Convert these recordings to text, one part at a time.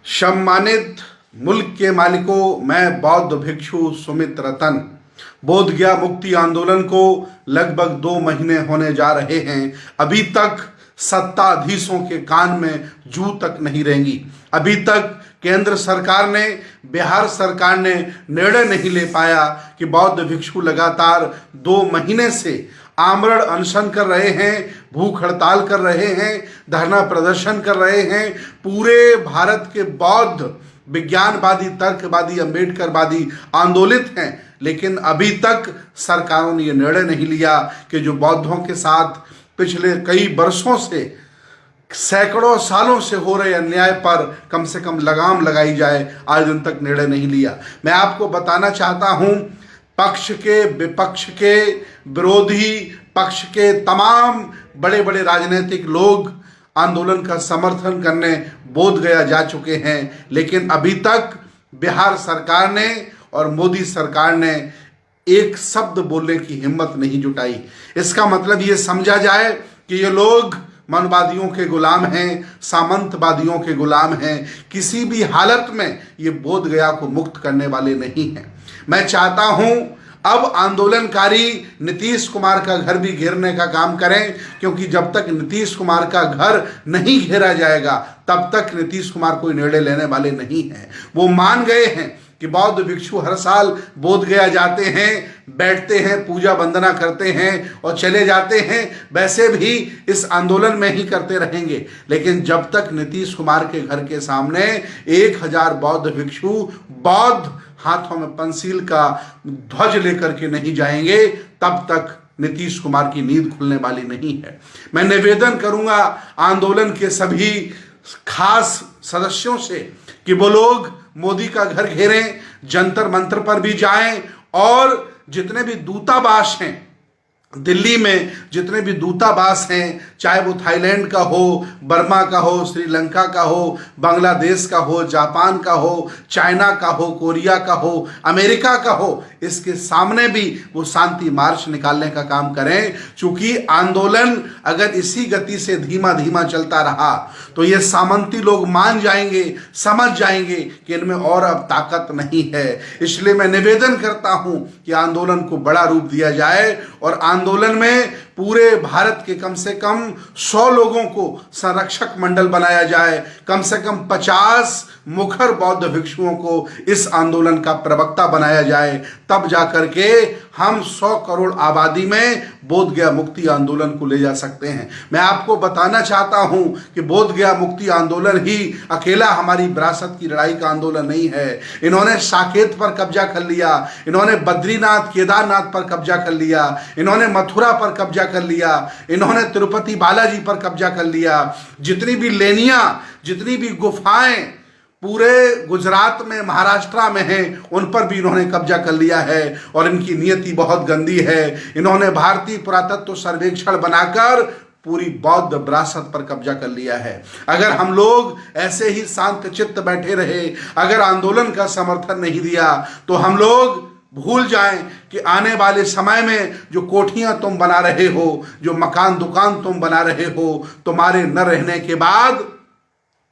सम्मानित मुल्क के मालिकों, मैं बौद्ध भिक्षु सुमित रतन। बोध गया मुक्ति आंदोलन को लगभग 2 महीने होने जा रहे हैं। अभी तक सत्ताधीशों के कान में जू तक नहीं रेंगी। अभी तक केंद्र सरकार ने, बिहार सरकार ने निर्णय नहीं ले पाया कि बौद्ध भिक्षु लगातार 2 महीने से आमरण अनशन कर रहे हैं, भूख हड़ताल कर रहे हैं, धरना प्रदर्शन कर रहे हैं। पूरे भारत के बौद्ध विज्ञानवादी, तर्कवादी, अम्बेडकरवादी आंदोलित हैं, लेकिन अभी तक सरकारों ने यह निर्णय नहीं लिया कि जो बौद्धों के साथ पिछले कई वर्षों से, सैकड़ों सालों से हो रहे अन्याय पर कम से कम लगाम लगाई जाए। आज दिन तक निर्णय नहीं लिया। मैं आपको बताना चाहता हूं, पक्ष के, विपक्ष के, विरोधी पक्ष के तमाम बड़े बड़े राजनीतिक लोग आंदोलन का समर्थन करने बोध गया जा चुके हैं, लेकिन अभी तक बिहार सरकार ने और मोदी सरकार ने एक शब्द बोलने की हिम्मत नहीं जुटाई। इसका मतलब ये समझा जाए कि ये लोग मनवादियों के गुलाम हैं, सामंतवादियों के गुलाम हैं। किसी भी हालत में ये बोध गया को मुक्त करने वाले नहीं हैं। मैं चाहता हूं अब आंदोलनकारी नीतीश कुमार का घर भी घेरने का काम करें, क्योंकि जब तक नीतीश कुमार का घर नहीं घेरा जाएगा तब तक नीतीश कुमार कोई निर्णय लेने वाले नहीं हैं। वो मान गए हैं कि बौद्ध भिक्षु हर साल बोध गया जाते हैं, बैठते हैं, पूजा वंदना करते हैं और चले जाते हैं। वैसे भी इस आंदोलन में ही करते रहेंगे, लेकिन जब तक नीतीश कुमार के घर के सामने 1000 बौद्ध भिक्षु बौद्ध हाथों में पंसील का ध्वज लेकर के नहीं जाएंगे, तब तक नीतीश कुमार की नींद खुलने वाली नहीं है। मैं निवेदन करूंगा आंदोलन के सभी खास सदस्यों से कि वो लोग मोदी का घर घेरें, जंतर मंतर पर भी जाएं, और जितने भी दूतावास हैं दिल्ली में, जितने भी दूतावास हैं, चाहे वो थाईलैंड का हो, बर्मा का हो, श्रीलंका का हो, बांग्लादेश का हो, जापान का हो, चाइना का हो, कोरिया का हो, अमेरिका का हो, इसके सामने भी वो शांति मार्च निकालने का काम करें। चूंकि आंदोलन अगर इसी गति से धीमा धीमा चलता रहा तो ये सामंती लोग मान जाएंगे, समझ जाएंगे कि इनमें और अब ताकत नहीं है। इसलिए मैं निवेदन करता हूं कि आंदोलन को बड़ा रूप दिया जाए और आंदोलन में पूरे भारत के कम से कम 100 लोगों को संरक्षक मंडल बनाया जाए, कम से कम 50 मुखर बौद्ध भिक्षुओं को इस आंदोलन का प्रवक्ता बनाया जाए। तब जाकर के हम 100 करोड़ आबादी में बोध गया मुक्ति आंदोलन को ले जा सकते हैं। मैं आपको बताना चाहता हूं कि बोध गया मुक्ति आंदोलन ही अकेला हमारी विरासत की लड़ाई का आंदोलन नहीं है। इन्होंने साकेत पर कब्जा कर लिया, इन्होंने बद्रीनाथ, केदारनाथ पर कब्जा कर लिया, इन्होंने मथुरा पर कब्जा कर लिया, इन्होंने तिरुपति बालाजी पर कब्जा कर लिया। जितनी भी लेनियां, जितनी भी गुफाएं पूरे गुजरात में, महाराष्ट्र में हैं, उन पर भी इन्होंने कब्जा कर लिया है और इनकी नियति बहुत गंदी है। इन्होंने भारतीय पुरातत्व सर्वेक्षण बनाकर पूरी बौद्ध विरासत पर कब्जा कर लिया है। अगर हम लोग ऐसे ही शांत चित्त बैठे रहे, अगर आंदोलन का समर्थन नहीं दिया, तो हम लोग भूल जाएं कि आने वाले समय में जो कोठियां तुम बना रहे हो, जो मकान दुकान तुम बना रहे हो, तुम्हारे न रहने के बाद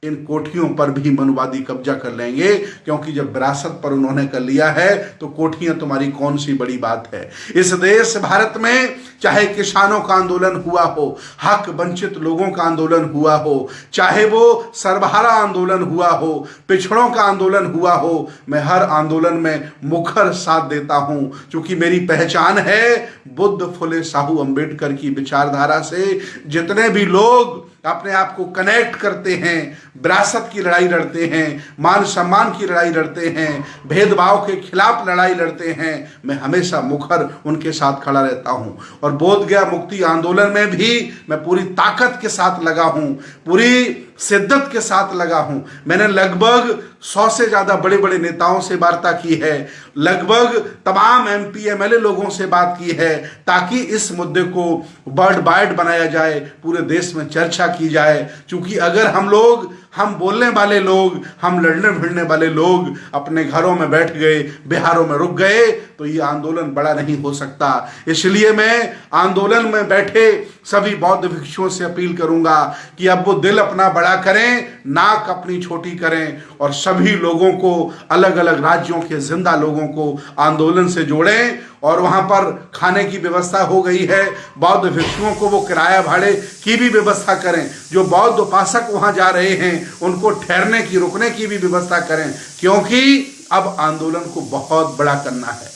इन कोठियों पर भी मनवादी कब्जा कर लेंगे, क्योंकि जब विरासत पर उन्होंने कर लिया है तो कोठियां तुम्हारी कौन सी बड़ी बात है। इस देश भारत में चाहे किसानों का आंदोलन हुआ हो, हक वंचित लोगों का आंदोलन हुआ हो, चाहे वो सर्वहारा आंदोलन हुआ हो, पिछड़ों का आंदोलन हुआ हो, मैं हर आंदोलन में मुखर साथ देता हूं, क्योंकि मेरी पहचान है बुद्ध, फुले, साहू, अम्बेडकर की विचारधारा से। जितने भी लोग अपने आप को कनेक्ट करते हैं, विरासत की लड़ाई लड़ते हैं, मान सम्मान की लड़ाई लड़ते हैं, भेदभाव के खिलाफ लड़ाई लड़ते हैं, मैं हमेशा मुखर उनके साथ खड़ा रहता हूं। और बोध गया मुक्ति आंदोलन में भी मैं पूरी ताकत के साथ लगा हूं, पूरी शिद्दत के साथ लगा हूं। मैंने लगभग 100 से ज्यादा बड़े बड़े नेताओं से वार्ता की है, लगभग तमाम MP MLA लोगों से बात की है, ताकि इस मुद्दे को वर्ल्ड वाइड बनाया जाए, पूरे देश में चर्चा की जाए। क्योंकि अगर हम लोग हम बोलने वाले लोग, हम लड़ने भिड़ने वाले लोग अपने घरों में बैठ गए, बिहारों में रुक गए, तो ये आंदोलन बड़ा नहीं हो सकता। इसलिए मैं आंदोलन में बैठे सभी बौद्ध भिक्षुओं से अपील करूंगा कि अब वो दिल अपना बड़ा करें, नाक अपनी छोटी करें और सभी लोगों को, अलग अलग राज्यों के जिंदा लोगों को आंदोलन से जोड़ें। और वहां पर खाने की व्यवस्था हो गई है, बौद्ध भिक्षुओं को वो किराया भाड़े की भी व्यवस्था करें। जो बौद्ध उपासक वहां जा रहे हैं उनको ठहरने की, रुकने की भी व्यवस्था करें, क्योंकि अब आंदोलन को बहुत बड़ा करना है।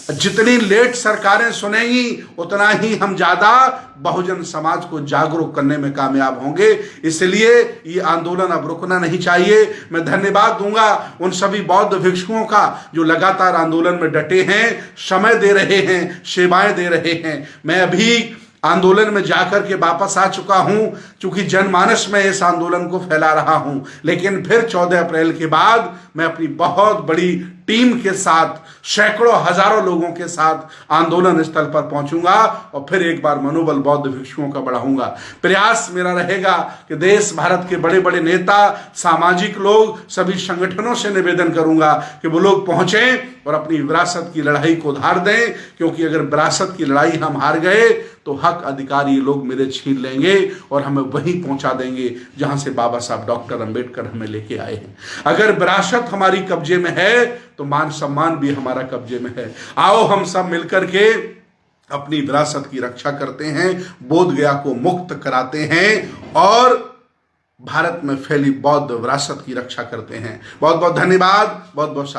जितनी लेट सरकारें सुनेंगी उतना ही हम ज्यादा बहुजन समाज को जागरूक करने में कामयाब होंगे। इसलिए ये आंदोलन अब रुकना नहीं चाहिए। मैं धन्यवाद दूंगा उन सभी बौद्ध भिक्षुओं का जो लगातार आंदोलन में डटे हैं, समय दे रहे हैं, सेवाएं दे रहे हैं। मैं अभी आंदोलन में जाकर के वापस आ चुका हूं, चूंकि जनमानस में इस आंदोलन को फैला रहा हूं, लेकिन फिर 14 अप्रैल के बाद मैं अपनी बहुत बड़ी टीम के साथ, सैकड़ों हजारों लोगों के साथ आंदोलन स्थल पर पहुंचूंगा और फिर एक बार मनोबल बौद्ध भिक्षुओं का बढ़ाऊंगा। प्रयास मेरा रहेगा कि देश भारत के बड़े बड़े नेता, सामाजिक लोग, सभी संगठनों से निवेदन करूंगा कि वो लोग पहुंचें और अपनी विरासत की लड़ाई को धार दें, क्योंकि अगर विरासत की लड़ाई हम हार गए तो हक अधिकार ये लोग मेरे छीन लेंगे और हमें वहीं पहुंचा देंगे जहां से बाबा साहब डॉक्टर अंबेडकर हमें लेके आए हैं। अगर विरासत हमारी कब्जे में है तो मान सम्मान भी हमारा कब्जे में है। आओ हम सब मिलकर के अपनी विरासत की रक्षा करते हैं, बोध गया को मुक्त कराते हैं और भारत में फैली बौद्ध विरासत की रक्षा करते हैं। बहुत बहुत धन्यवाद, बहुत बहुत